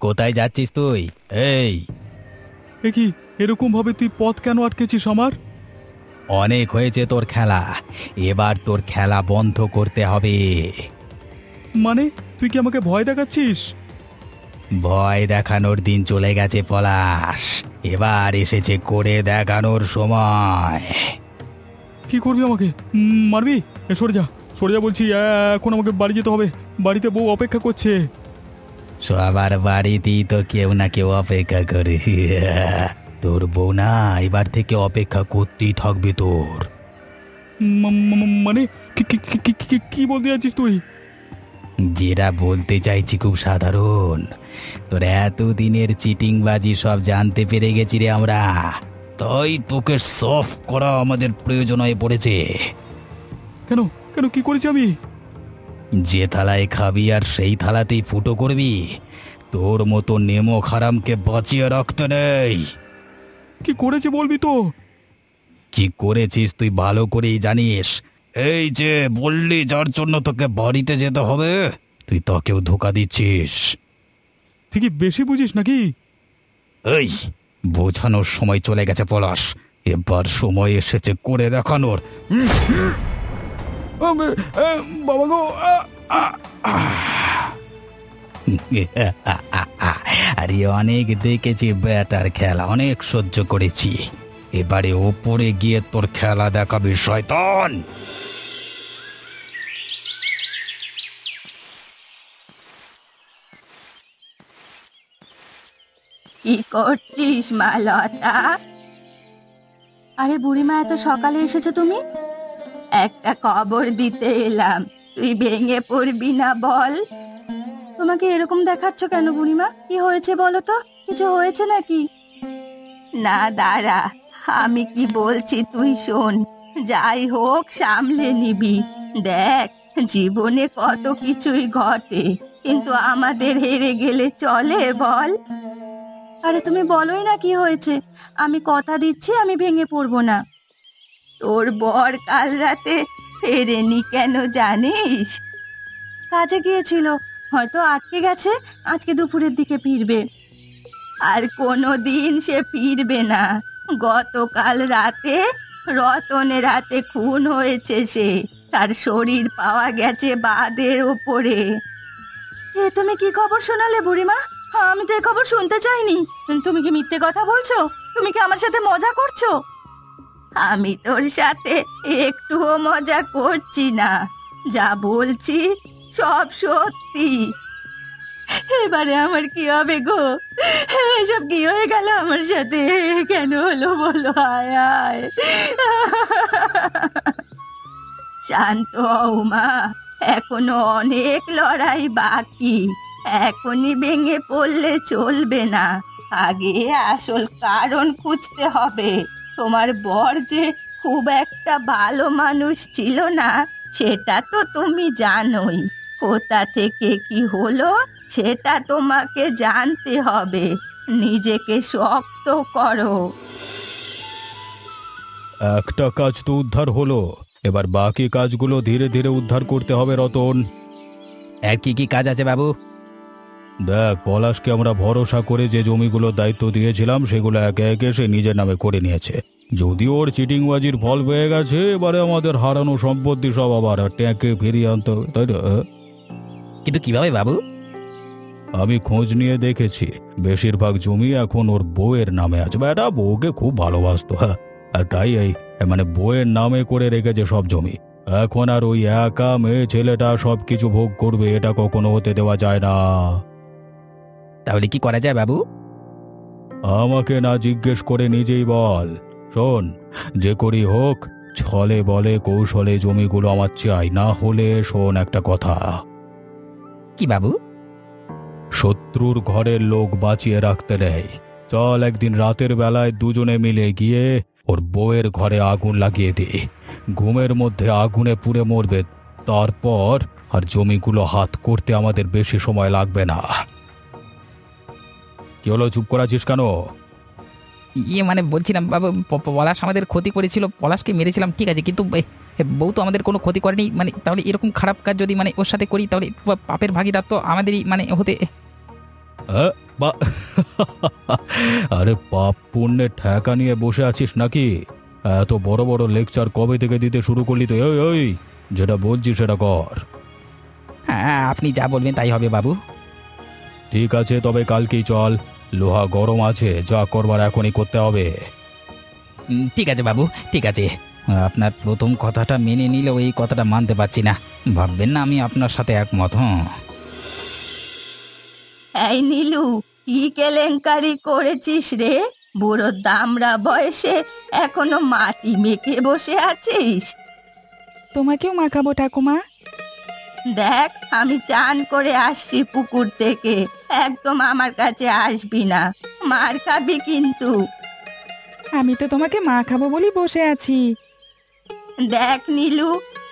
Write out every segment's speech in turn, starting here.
কোথায় যাচ্ছিস তুই? এই, কি এরকম ভাবে তুই পথ কেন আটকেছিস আমার? অনেক হয়েছে তোর খেলা, এবার তোর খেলা বন্ধ করতে হবে। মানে তুই কি আমাকে ভয় দেখাচ্ছিস? ভয় দেখানোর দিন চলে গেছে পলাশ, এবার এসেছে করে দেখানোর সময়। কি করবি আমাকে? মারবি? সরে যা, সরে যা বলছি। এখন আমাকে বাড়ি যেতে হবে, বাড়িতে বউ অপেক্ষা করছে। সবার বাড়িতেই তো কেউ না কেউ অপেক্ষা করে। তোর বউ না এবার থেকে অপেক্ষা করতেই থাকবে তোর। মানে কি বলতে যাচ্ছিস তুই? যেটা বলতে চাইছি খুব সাধারণ, তোর এতদিনের চিটিংবাজি সব জানতে পেরে গেছি রে আমরা, তাই তোকে সফট করা আমাদের প্রয়োজন হয়ে পড়েছে। কেন কেন কি করেছি আমি? যে থালায় খাবি আর সেই থালাতেই ফুটো করবি, তোর মতো নেমো খারামকে বাঁচিয়ে রাখতে নেই। কি করেছি বলবি তো? কি করেছিস তুই ভালো করেই জানিস। এই যে বললি যার জন্য তোকে বাড়িতে যেতে হবে, তুই তাকেও ধোঁকা দিচ্ছিস। তুই কি বেশি বুঝিস নাকি? এই, বোঝানোর সময় চলে গেছে পলাশ, এবার সময় এসেছে করে দেখানোর। বাবা গো! আরে অনেক দেখেছি ব্যাটার খেলা, অনেক সহ্য করেছি, এবারে ওপরে গিয়ে তোর খেলা দেখাবি শয়তান। কি করছিস মা লতা? আরে বুড়িমা, এত সকালে এসেছো তুমি? একটা খবর দিতে এলাম, তুই ভেঙে পড়বি না বল। তোমাকে এরকম দেখাচ্ছ কেন বুড়িমা? কি হয়েছে বলো তো, কিছু হয়েছে নাকি? না দাঁড়া, আমি কি বলছি তুই শোন। যাই হোক সামলে নিবি। দেখ, জীবনে কত কিছুই ঘটে, কিন্তু আমাদের হেরে গেলে চলে বল? আরে তুমি বলোই না কি হয়েছে, আমি কথা দিচ্ছি আমি ভেঙে পড়বো না। তোর বর কাল রাতে ফেরেনি কেন জানিস? কাজে গিয়েছিল, হয়তো আটকে গেছে, আজকে দুপুরের দিকে ফিরবে। আর কোনো দিন সে ফিরবে না। গতকাল রাতে রতনের রাতে খুন হয়েছে সে, তার শরীর পাওয়া গেছে বাঁধের ওপরে। এ তুমি কি খবর শোনালে বুড়িমা? আমি তো এ খবর শুনতে চাইনি। তুমি কি মিথ্যে কথা বলছো? তুমি কি আমার সাথে মজা করছো? আমি তোর সাথে একটুও মজা করছি না, যা বলছি সব সত্যি। এবারে আমার কি হবে গো? এসব কি হয়ে গেল আমার সাথে? কেন হলো বলো? আয় আয়, শান্ত হও মা, এখনো অনেক লড়াই বাকি। এখনই ভেঙে পড়লে চলবে না, আগে আসল কারণ খুঁজতে হবে। তোমার বর যে খুব একটা ভালো মানুষ ছিল না, সেটা তো তুমি জানোই। কোথা থেকে কি হলো সেটা তোমাকে জানতে হবে। নিজেকে শক্ত করো। একটা কাজ তো উদ্ধার হলো, এবার বাকি কাজগুলো ধীরে ধীরে উদ্ধার করতে হবে রতন। আর কি কি কাজ আছে বাবু? দেখ, পলাশকে আমরা ভরসা করে যে জমিগুলোর দায়িত্ব দিয়েছিলাম সেগুলো একে একে সে নিজের নামে করে নিয়েছে। যদিও ওর চিটিংবাজির ফল পেয়ে গেছে, এবারে আমাদের হারানো সম্পত্তি সব আবার ট্যাঁকে ফিরিয়ে আনতে হবে, তাই না? কিন্তু কিভাবে বাবু? আমি খোঁজ নিয়ে দেখেছি, বেশিরভাগ জমি এখন ওর বউয়ের নামে আছে। বেটা বউকে খুব ভালোবাসতো, হ্যাঁ, আর তাই এই মানে বউয়ের নামে করে রেখেছে সব জমি। এখন আর ওই একা মেয়ে ছেলেটা সবকিছু ভোগ করবে, এটা কখনো হতে দেওয়া যায় না। তাহলে কি করা যায় বাবু? আমাকে না জিজ্ঞেস করে নিজেই বল। শোন, যে করি হোক ছলে বলে কৌশলে জমিগুলো আমার চাই, না হলে শোন একটা কথা। কি বাবু? শত্রুর ঘরের লোক বাঁচিয়ে রাখতে নেই। চল একদিন রাতের বেলায় দুজনে মিলে গিয়ে ওর বউয়ের ঘরে আগুন লাগিয়ে দি, ঘুমের মধ্যে আগুনে পুড়ে মরবে, তারপর আর জমিগুলো হাত করতে আমাদের বেশি সময় লাগবে না। কি হলো, চুপ করে আছিস কেন? মানে বলছিলাম বাবু, পলাশ আমাদের ক্ষতি করেছিল, পলাশকে মেরেছিলাম ঠিক আছে, কিন্তু বউ তো আমাদের কোনো ক্ষতি করেনি। মানে তাহলে এরকম খারাপ কাজ যদি মানে ওর সাথে করি, তাহলে পাপের ভাগিদার তো আমাদেরই মানে হতে। বা আরে পাপ পুণ্যের ঠেকা নিয়ে বসে আছিস নাকি? এত বড় বড় লেকচার কবে থেকে দিতে শুরু করলি তো? ওই ওই যেটা বলছি সেটা কর। হ্যাঁ, আপনি যা বলবেন তাই হবে বাবু। ঠিক আছে, তবে কালকেই চল। লোহা গরম আছে, যা করবার এখনই করতে হবে। ঠিক আছে বাবু, ঠিক আছে। আপনার প্রথম কথাটা মেনে নিলেও এই কথাটা মানতে পারছি না। ভাববেন না আমি আপনার সাথে একমত। হ্যাঁ, এই নীলু, কি কেলেঙ্কারি করেছিস রে? বুড়ো দামড়া বয়সে এখনো মাটি মেখে বসে আছিস? তোমাকেও মাখাবো ঠাকুমা। দেখ, আমি চান করে আসছি পুকুর থেকে, একদম আমার কাছে আসবি না, মার খাবি কিন্তু। আমি তো তোমাকে মাখাবো বলি বসে আছি। দেখ নীলু,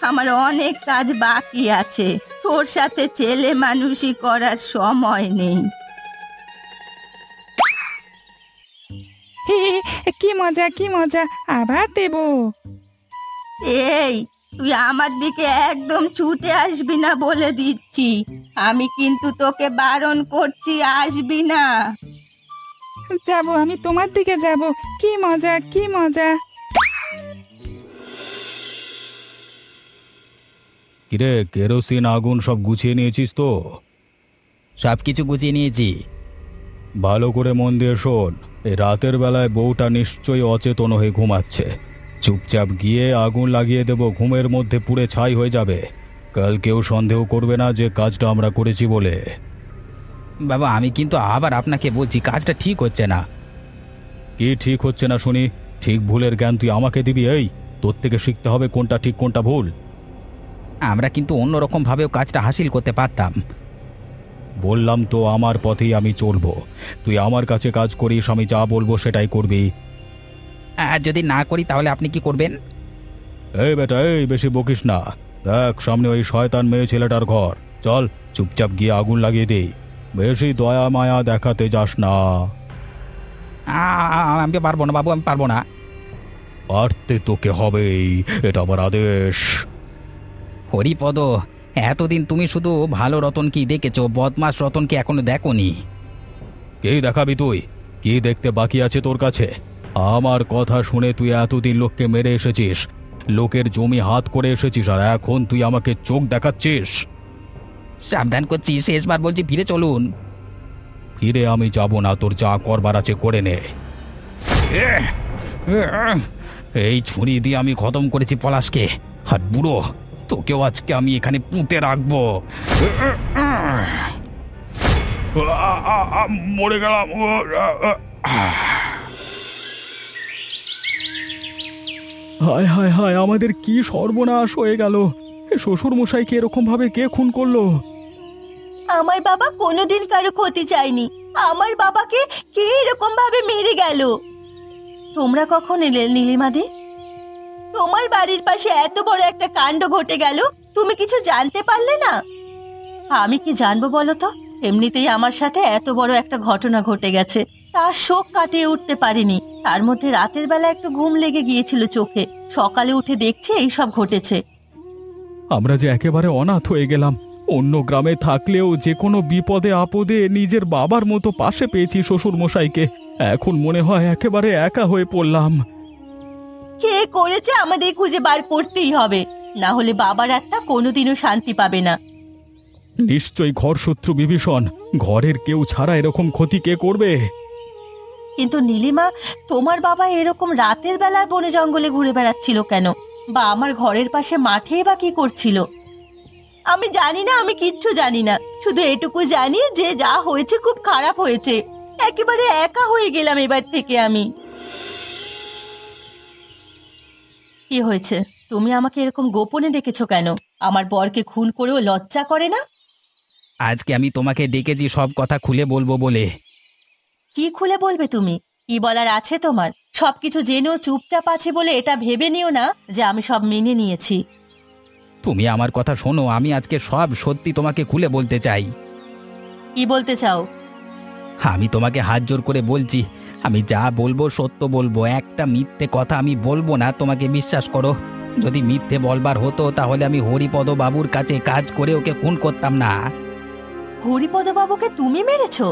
আমার অনেক কাজ বাকি আছে, তোর সাথে ছেলে মানুষই করার সময় নেই। হে, কি মজা কি মজা, আবার দেবো। এই, তুই আমার দিকে একদম ছুটে আসবি না বলে দিচ্ছি, আমি কিন্তু তোকে বারণ করছি, আসবি না। যাবো, আমি তোমার দিকে যাব। কি মজা কি মজা। কিরে, কেরোসিন আগুন সব গুছিয়ে নিয়েছিস তো? সব কিছু গুছিয়ে নিয়েছি। ভালো করে মন দিয়ে শোন। এই রাতের বেলায় বউটা নিশ্চয়ই অচেতন হয়ে ঘুমাচ্ছে। চুপচাপ গিয়ে আগুন লাগিয়ে দেব, ঘুমের মধ্যে পুড়ে ছাই হয়ে যাবে। কাল কেউ সন্দেহ করবে না যে কাজটা আমরা করেছি বলে। বাবা, আমি কিন্তু আবার আপনাকে বলছি, কাজটা ঠিক হচ্ছে না। কি ঠিক হচ্ছে না শুনি? ঠিক ভুলের জ্ঞান তুই আমাকে দিবি? এই, তোর থেকে শিখতে হবে কোনটা ঠিক কোনটা ভুল। আমরা কিন্তু অন্যরকম ভাবেও কাজটা হাসিল করতে পারতাম। বললাম তো, আমার পথেই আমি চলবো। তুই আমার কাছে কাজ করিস, আমি যা বলবো সেটাই করবি। আর যদি না করি তাহলে আপনি কি করবেন? এই বেটা, এই বেশি বকিস না। দেখ, সামনে ওই শয়তান মেয়ে ছেলেটার ঘর। চল, চুপচাপ গিয়ে আগুন লাগিয়ে দে। বেশি দয়া মায়া দেখাতে যাস না। আমি পারবো না বাবু, আমি পারবো না। পারতে তোকে হবেই, এটা আমার আদেশ। হরিপদ, এতদিন তুমি শুধু ভালো রতনকে দেখেছো, বদমাস রতনকে এখনো দেখোনি। কি দেখাবি তুই? কি দেখতে বাকি আছে তোর কাছে? আমার কথা শুনে তুই এতদিন লোককে মেরে এসেছিস, লোকের জমি হাত করে এসেছিস, আর এখন তুই আমাকে চোখ দেখাচ্ছিস। সাবধান করছি, শেষবার বলছি, ফিরে চলুন। ফিরে আমি যাব না, তোর যা করবার আছে করে নে। এই ছুরি দিয়ে আমি খতম করেছি পলাশকে, আর বুড়ো তোকেও আজকে আমি এখানে পুঁতে রাখবো। মরে গেলাম। হায় হায় হায়, আমাদের কি সর্বনাশ হয়ে গেল! শ্বশুর মশাইকে এরকম ভাবে কে খুন করলো? আমার বাবা কোনোদিন কারো ক্ষতি চায়নি, আমার বাবাকে কে এরকম ভাবে মেরে গেল? তোমরা কখন এলে নীলিমাদি? তোমার বাড়ির পাশে এত বড় একটা কাণ্ড ঘটে গেল, তুমি কিছু জানতে পারলে না? আমি কি জানবো বলো তো? এমনিতেই আমার সাথে এত বড় একটা ঘটনা ঘটে গেছে, তার শোক কাটিয়ে উঠতে পারিনি। তার মধ্যে রাতের বেলা একটু ঘুম লেগে গিয়েছিল চোখে, সকালে উঠে দেখছি এইসব ঘটেছে। আমরা যে একেবারে অনাথ হয়ে গেলাম। অন্য গ্রামে থাকলেও যে কোনো বিপদে আপদে নিজের বাবার মতো পাশে পেয়েছি শ্বশুর মশাইকে, এখন মনে হয় একেবারে একা হয়ে পড়লাম। কে করেছে আমাদের খুঁজে বার করতেই হবে, না হলে বাবার আত্মা কোনোদিনও শান্তি পাবে না। নিশ্চয়ই ঘরশত্রু বিভীষণ। ঘরের কেউ ছাড়া এরকম ক্ষতি কে করবে? কিন্তু নীলিমা, তোমার বাবা এরকম রাতের বেলায় বনে জঙ্গলে ঘুরে বেড়াচ্ছিল কেন? বা আমার ঘরের পাশে মাঠেই বা কি করছিল? আমি জানি না, আমি কিচ্ছু জানি না। শুধু এটুকু জানি যে যা হয়েছে খুব খারাপ হয়েছে। একেবারে একা হয়ে গেলাম এবার থেকে আমি। কি হয়েছে? তুমি আমাকে এরকম গোপনে ডেকেছো কেন? আমার বরকে খুন করেও লজ্জা করে না? আজকে আমি তোমাকে ডেকেছি সব কথা খুলে বলবো বলে। কি খুলে বলবে তুমি? কি বলার আছে তোমার? সবকিছু জেনেও চুপচাপ আছে বলে এটা ভেবে নিও না যে আমি সব মেনে নিয়েছি। তুমি আমার কথা শোনো, আমি আজকে সব সত্যি তোমাকে খুলে বলতে চাই। কি বলতে চাও? আমি তোমাকে হাত জোর করে বলছি, আমি যা বলবো সত্য বলবো, একটা মিথ্যে কথা আমি বলবো না, তোমাকে বিশ্বাস করো। যদি মিথ্যে বলবার হতো তাহলে আমি হরিপদ বাবুর কাছে কাজ করে ওকে খুন করতাম না। হরিপদ বাবুকে তুমি মেরেছো?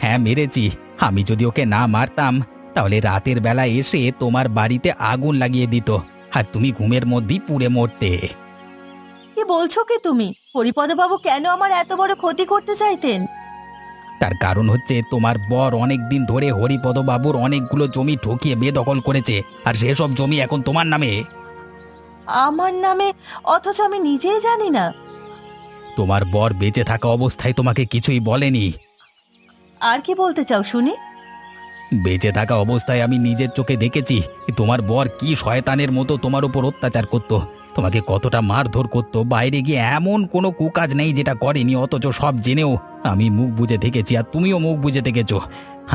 হ্যাঁ মেরেছি। আমি যদি ওকে না মারতাম তাহলে রাতের বেলা এসে তোমার বাড়িতে আগুন লাগিয়ে দিত, আর তুমি ঘুমের মধ্যেই পুড়ে মরতে। কি বলছো কি তুমি? হরিপদবাবু কেন আমার এত বড় ক্ষতি করতে চাইতেন? তার কারণ হচ্ছে তোমার বর অনেক দিন ধরে হরিপদ বাবুর অনেকগুলো জমি ঠকিয়ে বেদখল করেছে, আর সেসব জমি এখন তোমার নামে। আমার নামে? অথচ আমি নিজেই জানি না। তোমার বর বেঁচে থাকা অবস্থায় তোমাকে কিছুই বলেনি। আর কি বলতে চাও শুনি? বেঁচে থাকা অবস্থায় আমি নিজের চোখে দেখেছি তোমার বর কি শয়তানের মতো তোমার উপর অত্যাচার করত, তোমাকে কতটা মারধর করত। বাইরে গিয়ে এমন কোনো কুকাজ নেই যেটা করেনি, অথচ সব জেনেও আমি মুখ বুজে থেকেছি, আর তুমিও মুখ বুজে থেকেছো।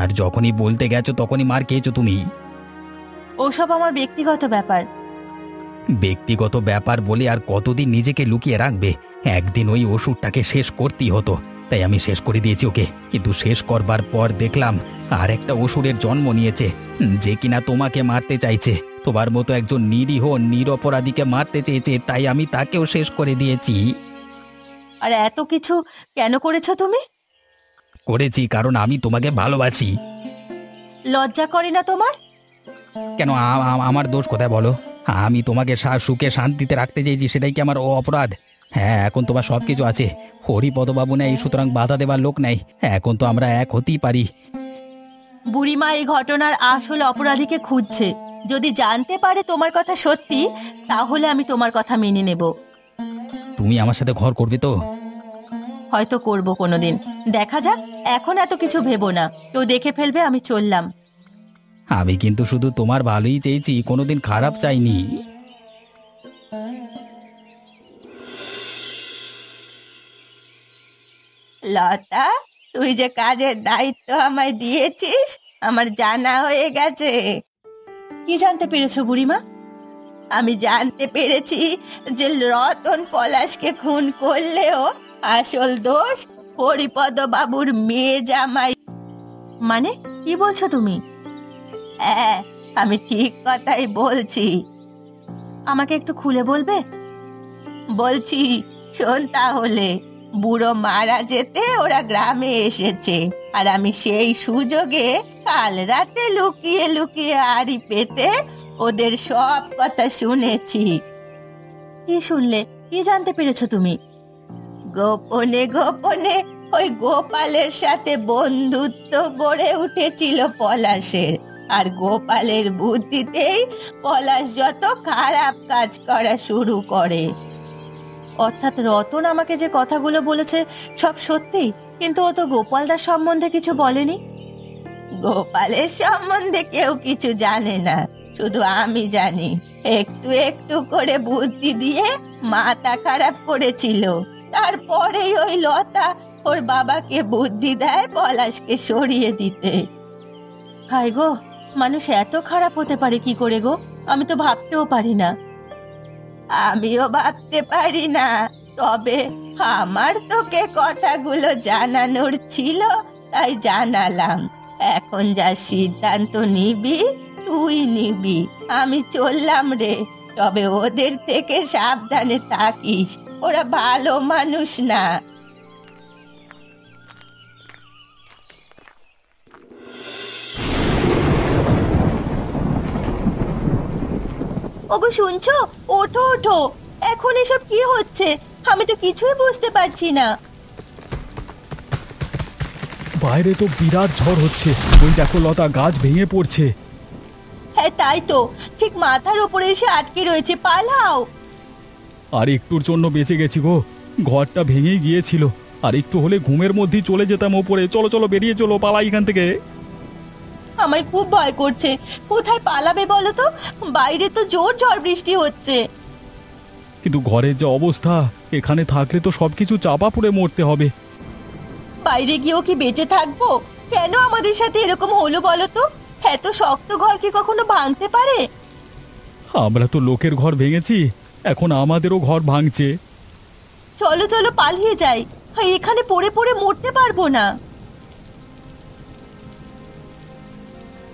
আর যখনই বলতে গেছো তখনই মার খেয়েছো তুমি। ওসব আমার ব্যক্তিগত ব্যাপার। ব্যক্তিগত ব্যাপার বলে আর কতদিন নিজেকে লুকিয়ে রাখবে? একদিন ওই ওষুধটাকে শেষ করতেই হতো, তাই আমি শেষ করে দিয়েছি ওকে। কিন্তু শেষ করবার পর দেখলাম আর একটা অসুরের জন্ম নিয়েছে, যে কিনা তোমাকে মারতে চাইছে। তোমার মতো একজন নিরীহ নিরপরাধীকে মারতে চেয়েছে, তাই আমি তাকেও শেষ করে দিয়েছি। আর এত কিছু কেন করেছো তুমি? করেছি কারণ আমি তোমাকে ভালোবাসি। লজ্জা করে না তোমার? কেন আমার দোষ কোথায় বলো? আমি তোমাকে সুখে শান্তিতে রাখতে চেয়েছি, সেটাই কি আমার অপরাধ? হ্যাঁ, এখন তোমার সব কিছু আছে, হরিপদবাবু নেই, সুতরাং বাধা দেবার লোক নেই। এখন তো আমরা এক হতেই পারি। বুড়িমা এই ঘটনার আসল অপরাধীকে খুঁজছে। যদি জানতে পারে তোমার কথা সত্যি, তাহলে আমি তোমার কথা মেনে নেব। তুমি আমার সাথে ঘর করবে তো? হয়তো করব কোনোদিন, দেখা যাক। এখন এত কিছু ভেবো না, কেউ দেখে ফেলবে। আমি চললাম। আমি কিন্তু শুধু তোমার ভালোই চেয়েছি, কোনোদিন খারাপ চাইনি। লতা, তুই যে কাজের দায়িত্ব আমায় দিয়েছিস, আমার জানা হয়ে গেছে। কি জানতে পেরেছো বুড়িমা? আমি জানতে পেরেছি যে রতন পলাশকে খুন করলেও আসল দোষ হরিপদ বাবুর মেয়ে জামাই। মানে কি বলছো তুমি? হ্যাঁ, আমি ঠিক কথাই বলছি। আমাকে একটু খুলে বলবে? বলছি, শোন তাহলে। বুড়ো মারা যেতে ওরা গ্রামে এসেছে, আর আমি সেই সুযোগে কাল রাতে লুকিয়ে লুকিয়ে আড়ি পেতে ওদের সব কথা শুনেছি। কি শুনলে? কি জানতে পেরেছো তুমি? গোপনে গোপনে ওই গোপালের সাথে বন্ধুত্ব গড়ে উঠেছিল পলাশের, আর গোপালের বুদ্ধিতেই পলাশ যত খারাপ কাজ করা শুরু করে। অর্থাৎ রতন আমাকে যে কথাগুলো বলেছে সব সত্যি, কিন্তু ও তো গোপালদার সম্বন্ধে কিছু বলেনি। গোপালের সম্বন্ধে কেউ কিছু জানে না, শুধু আমি জানি। একটু একটু করে বুদ্ধি দিয়ে মাথা খারাপ করেছিল। তারপরেই ওই লতা ওর বাবাকে বুদ্ধি দেয় পলাশকে সরিয়ে দিতে। হায় গো, মানুষ এত খারাপ হতে পারে কি করে গো? আমি তো ভাবতেও পারি না। আমিও ভাবতে পারি না, তবে আমার তোকে কথাগুলো জানানোর ছিল, তাই জানালাম। এখন যা সিদ্ধান্ত নিবি তুই নিবি। আমি চললাম রে, তবে ওদের থেকে সাবধানে থাকিস, ওরা ভালো মানুষ না। ওগো শুনছো? ওঠো ওঠো, এখন এসব কি হচ্ছে? আমি তো কিছুই বুঝতে পারছি না। বাইরে তো বিরাট ঝড় হচ্ছে, ওই দেখো লতা, গাছ ভেঙে পড়ছে। হ্যাঁ তাই তো, ঠিক মাথার উপরে এসে আটকে রয়েছে। পালাও। আর একটুর জন্য বেঁচে গেছি গো, ঘরটা ভেঙেই গিয়েছিল। আর একটু হলে ঘুমের মধ্যেই চলে যেতাম ওপরে। চলো চলো, বেরিয়ে চলো, পালাই এখান থেকে। আমায় খুব ভয় করছে। কোথায় পালাবে বলো তো? বাইরে তো জোর ঝড় বৃষ্টি হচ্ছে। কিন্তু ঘরের যে অবস্থা, এখানে থাকলে তো সবকিছু চাপা পড়ে মরতে হবে। বাইরে গিয়েও কি বেঁচে থাকবো? কেন আমাদের সাথে এরকম হলো বলো তো? এত শক্ত ঘর কি কখনো ভাঙতে পারে? আমরা তো লোকের ঘর ভেঙেছি, এখন আমাদেরও ঘর ভাঙছে। চলো চলো পালিয়ে যাই, এখানে পড়ে পড়ে মরতে পারবো না।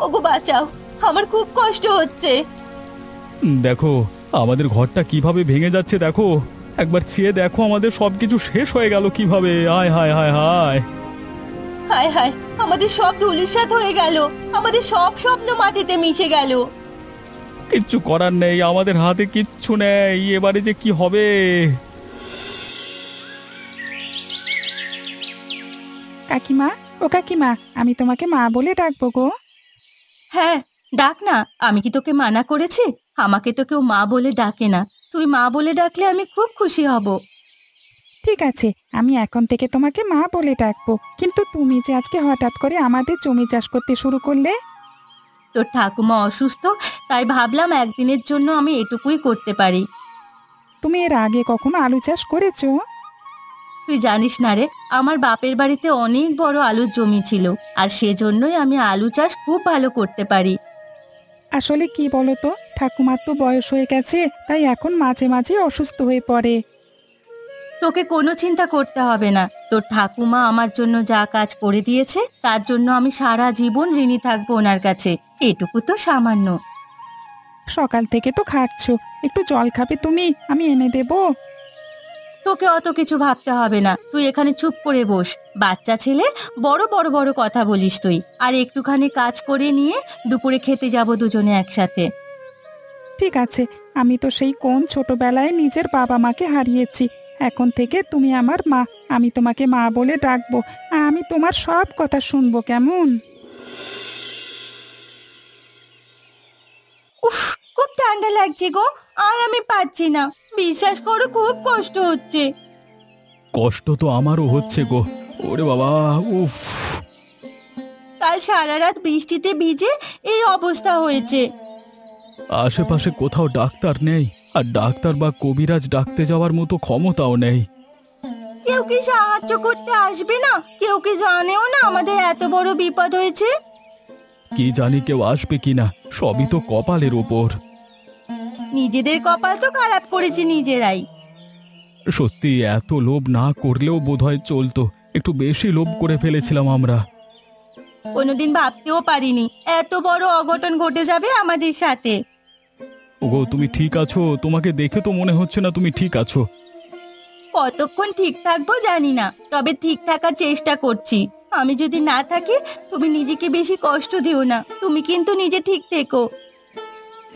ওগো বাঁচাও, আমার খুব কষ্ট হচ্ছে। দেখো আমাদের ঘরটা কিভাবে ভেঙে যাচ্ছে, দেখো একবার চেয়ে দেখো, আমাদের সবকিছু শেষ হয়ে গেল কিভাবে। হায় হায় হায় হায়। হায় হায়, আমাদের সব ধূলিসাৎ হয়ে গেল, আমাদের সব স্বপ্ন মাটিতে মিশে গেল। কিচ্ছু করার নেই, আমাদের হাতে কিচ্ছু নেই, এবারে যে কি হবে। কাকিমা, ও কাকিমা, আমি তোমাকে মা বলে ডাকবো গো। হ্যাঁ, ডাক না। আমি কি তোকে মানা করেছি? আমাকে তো কেউ মা বলে ডাকে না। তুই মা বলে ডাকলে আমি খুব খুশি হব। ঠিক আছে, আমি এখন থেকে তোমাকে মা বলে ডাকবো। কিন্তু তুমি যে আজকে হঠাৎ করে আমাদের জমি চাষ করতে শুরু করলে। তোর ঠাকুমা অসুস্থ, তাই ভাবলাম একদিনের জন্য আমি এটুকুই করতে পারি। তুমি এর আগে কখনো আলু চাষ করেছো? তুই জানিস না রে, আমার বাপের বাড়িতে অনেক বড় আলুর জমি ছিল, আর সেজন্যই আমি আলু চাষ খুব ভালো করতে পারি। আসলে কি বলতো, ঠাকুমার তো বয়স হয়ে গেছে, তাই এখন মাঝে মাঝে অসুস্থ হয়ে পড়ে। তোকে কোনো চিন্তা করতে হবে না। তোর ঠাকুমা আমার জন্য যা কাজ করে দিয়েছে তার জন্য আমি সারা জীবন ঋণী থাকবো ওনার কাছে। এটুকু তো সামান্য। সকাল থেকে তো খাচ্ছো, একটু জল খাবে তুমি? আমি এনে দেবো। তোকে অত কিছু ভাবতে হবে না, তুই এখানে চুপ করে বস। বাচ্চা ছেলে, বড় বড় বড় কথা বলিস তুই। আর একটুখানি কাজ করে নিয়ে দুপুরে খেতে যাব দুজনে একসাথে। ঠিক আছে, আমি তো সেই কোন ছোটবেলায় নিজের বাবা মাকে হারিয়েছি। এখন থেকে তুমি আমার মা, আমি তোমাকে মা বলে ডাকবো। আমি তোমার সব কথা শুনবো, কেমন? উফ, খুব ঠান্ডা লাগছে গো, আর আমি পারছি না। বিশ্বাস করো, খুব কষ্ট হচ্ছে। কষ্ট তো আমারও হচ্ছে গো। ওরে বাবা, উফ। কাল সারা রাত বৃষ্টিতে ভিজে এই অবস্থা হয়েছে। আশেপাশে কোথাও ডাক্তার নেই, আর ডাক্তার বা কবিরাজ ডাকতে যাওয়ার মতো ক্ষমতাও নেই। কেউ কি সাহায্য করতে আসবে না? কেউ কি জানেও না আমাদের এত বড় বিপদ হয়েছে? কি জানি কেউ আসবে কিনা, সবই তো কপালের ওপর। নিজেদের কপাল তো খারাপ করেছি নিজেরাই। সত্যি এত লোভ না করলেও বোধহয় চলতো, একটু বেশি লোভ করে ফেলেছিলাম আমরা। কোনোদিন ভাবতেও পারিনি এত বড় অঘটন ঘটে যাবে আমাদের সাথে। ওগো, তুমি ঠিক আছো? তোমাকে দেখে তো মনে হচ্ছে না তুমি ঠিক আছো। কতক্ষণ ঠিক থাকবো জানি না, তবে ঠিক থাকার চেষ্টা করছি। আমি যদি না থাকি, তুমি নিজেকে বেশি কষ্ট দিও না। তুমি কিন্তু নিজে ঠিক থেকো।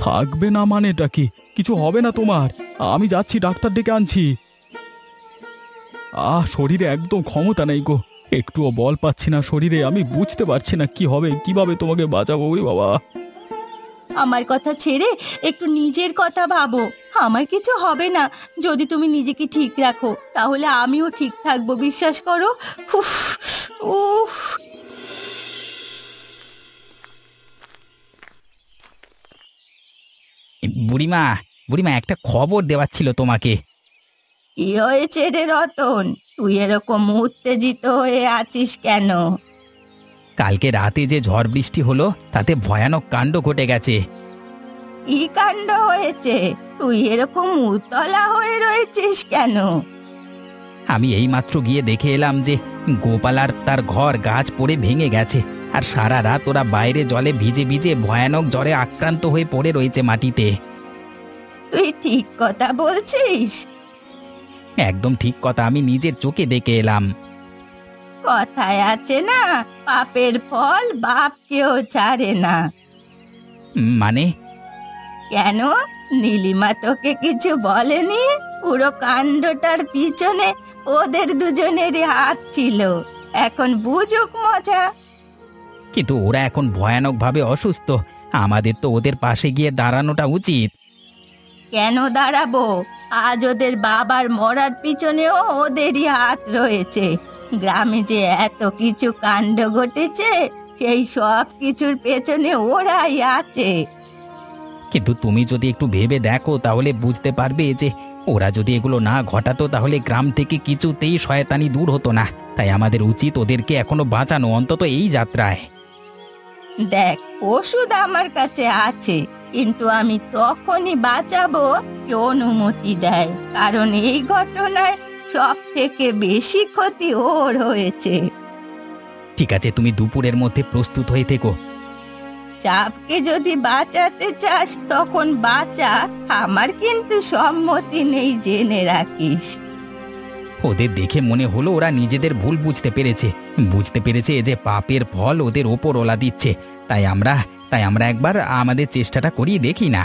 থাকবে না মানেটা কি? কিছু হবে না তোমার। আমি যাচ্ছি, ডাক্তার ডেকে আনছি। শরীরে একদম ক্ষমতা নেই গো, একটুও বল পাচ্ছি না শরীরে। আমি বুঝতে পারছি না কি হবে, কিভাবে তোমাকে বাঁচাবো। ওই বাবা, আমার কথা ছেড়ে একটু নিজের কথা ভাবো। আমার কিছু হবে না যদি তুমি নিজেকে ঠিক রাখো, তাহলে আমিও ঠিক থাকবো, বিশ্বাস করো। উফ উফ। বুড়িমা, বুড়িমা, একটা খবর দেওয়ার ছিল তোমাকে। কি হয়েছে রে রতন? তুই এরকম উত্তেজিত হয়ে আছিস কেন? কালকে রাতে যে ঝড় বৃষ্টি হলো, তাতে ভয়ানক কাণ্ড ঘটে গেছে। কি কাণ্ড হয়েছে? তুই এরকম উতলা হয়ে রয়েছিস কেন? আমি এইমাত্র গিয়ে দেখে এলাম যে গোপাল আর তার ঘর গাছ পড়ে ভেঙে গেছে, আর সারা রাত ওরা বাইরে জলে ভিজে ভিজে ভয়ানক জ্বরে আক্রান্ত হয়ে পড়ে রয়েছে মাটিতে। তুই ঠিক কথা বলছিস? একদম ঠিক কথা, আমি নিজের চোখে দেখে এলাম। কথায় আছে না, পাপের ফল বাপ কেউ ছাড়ে না। মানে? কেন, নীলিমা তোকে কিছু বলেনি? পুরো কাণ্ডটার পিছনে ওদের দুজনেরই হাত ছিল। এখন বুঝুক মজা। কিন্তু ওরা এখন ভয়ানকভাবে অসুস্থ, আমাদের তো ওদের পাশে গিয়ে দাঁড়ানোটা উচিত। কেন দাঁড়াবো? আজ ওদের বাবার মরার পিছনেও ওদেরই হাত রয়েছে। গ্রামে যে এত কিছু কাণ্ড ঘটেছে, সেই সব কিছুর পেছনে ওরাই আছে। কিন্তু তুমি যদি একটু ভেবে দেখো, তাহলে বুঝতে পারবে যে ওরা যদি এগুলো না ঘটাতো, তাহলে গ্রাম থেকে কিছুতেই শয়তানি দূর হতো না। তাই আমাদের উচিত ওদেরকে এখনো বাঁচানো, অন্তত এই যাত্রায়। দেখ, ওষুধ আমার কাছে আছে, কিন্তু আমি তখনই বাঁচাবো কে অনুমতি দেয়, কারণ এই ঘটনায় সব থেকে বেশি ক্ষতি ওর হয়েছে। ঠিক আছে, তুমি দুপুরের মধ্যে প্রস্তুত হয়ে থেকো। সাপকে যদি বাঁচাতে চাস তখন বাঁচা, আমার কিন্তু সম্মতি নেই, জেনে রাখিস। ওদের দেখে মনে হলো ওরা নিজেদের ভুল বুঝতে পেরেছে। বুঝতে পেরেছে যে পাপের ফল ওদের ওপরওয়ালা দিচ্ছে। তাই আমরা একবার আমাদের চেষ্টাটা করিয়ে দেখি না।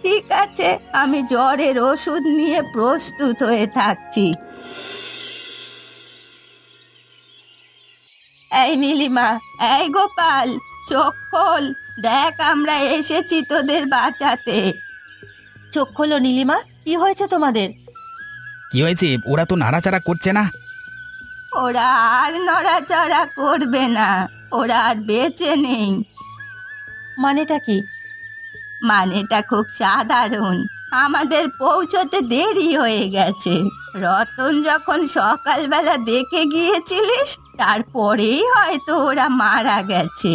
ঠিক আছে, আমি জ্বরের ওষুধ নিয়ে প্রস্তুত হয়ে থাকছি। এই নীলিমা, এই গোপাল, চোখ খোল, দেখ আমরা এসেছি তোদের বাঁচাতে। চোখ খোলো নীলিমা, কি হয়েছে তোমাদের? কি হয়েছে? ওরা তো নাড়াচাড়া করছে না। ওরা আর নড়াচড়া করবে না, ওরা আর বেঁচে নেই। মানেটা কি? মানেটা খুব সাধারণ, আমাদের পৌঁছতে দেরি হয়ে গেছে। রতন যখন সকালবেলা দেখে গিয়েছিলিস, তারপরেই হয়তো ওরা মারা গেছে।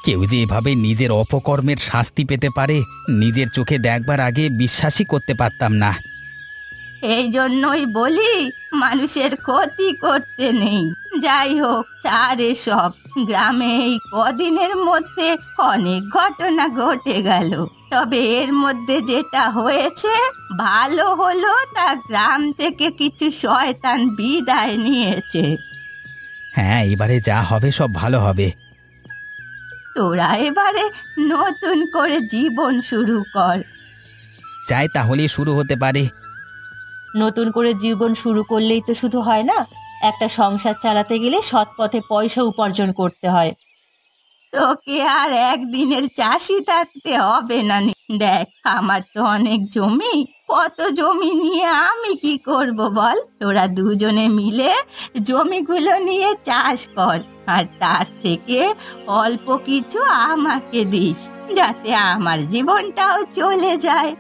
কেউ যে এভাবে নিজের অপকর্মের শাস্তি পেতে পারে, নিজের চোখে দেখবার আগে বিশ্বাসই করতে পারতাম না। এই জন্যই বলি, মানুষের ক্ষতি করতে নেই। যাই হোক, ছাড় এসব। গ্রামে এই কদিনের মধ্যে অনেক ঘটনা ঘটে গেল, তবে এর মধ্যে যেটা হয়েছে ভালো হলো, তা গ্রাম থেকে কিছু শয়তান বিদায় নিয়েছে। হ্যাঁ, এবারে যা হবে সব ভালো হবে। তোরা এবারে নতুন করে জীবন শুরু কর। চাই তাহলে শুরু হতে পারে। নতুন করে জীবন শুরু করলেই তো শুধু হয় না, একটা সংসার চালাতে গেলে সৎ পথে পয়সা উপার্জন করতে হয়। তোকে আর একদিনের চাষি থাকতে হবে না। দেখ, আমার তো অনেক জমি, কত জমি নিয়ে আমি কি করব বল? তোরা দুজনে মিলে জমিগুলো নিয়ে চাষ কর, আর তার থেকে অল্প কিছু আমাকে দিস, যাতে আমার জীবনটাও চলে যায়।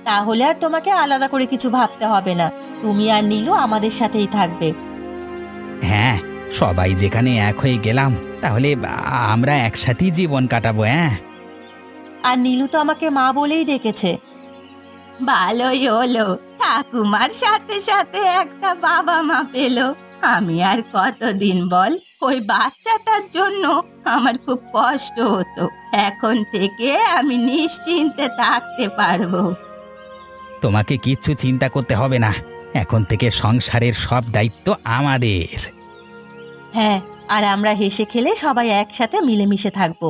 তাহলে আর তোমাকে আলাদা করে কিছু ভাবতে হবে না, তুমি আর নীলু আমাদের সাথেই থাকবে। হ্যাঁ, সবাই যেখানে এক হয়ে গেলাম, তাহলে আমরা একসাথেই জীবন কাটাবো। হ্যাঁ, আর নীলু তো আমাকে মা বলেই ডেকেছে। ভালোই হলো, ঠাকুমার সাথে সাথে একটা বাবা মা পেলো। আমি আর কতদিন বল, ওই বাচ্চাটার জন্য আমার খুব কষ্ট হতো। এখন থেকে আমি নিশ্চিন্তে থাকতে পারবো। তোমাকে কিচ্ছু চিন্তা করতে হবে না, এখন থেকে সংসারের সব দায়িত্ব আমাদের। হ্যাঁ, আর আমরা হেসে খেলে সবাই একসাথে মিলেমিশে থাকবো।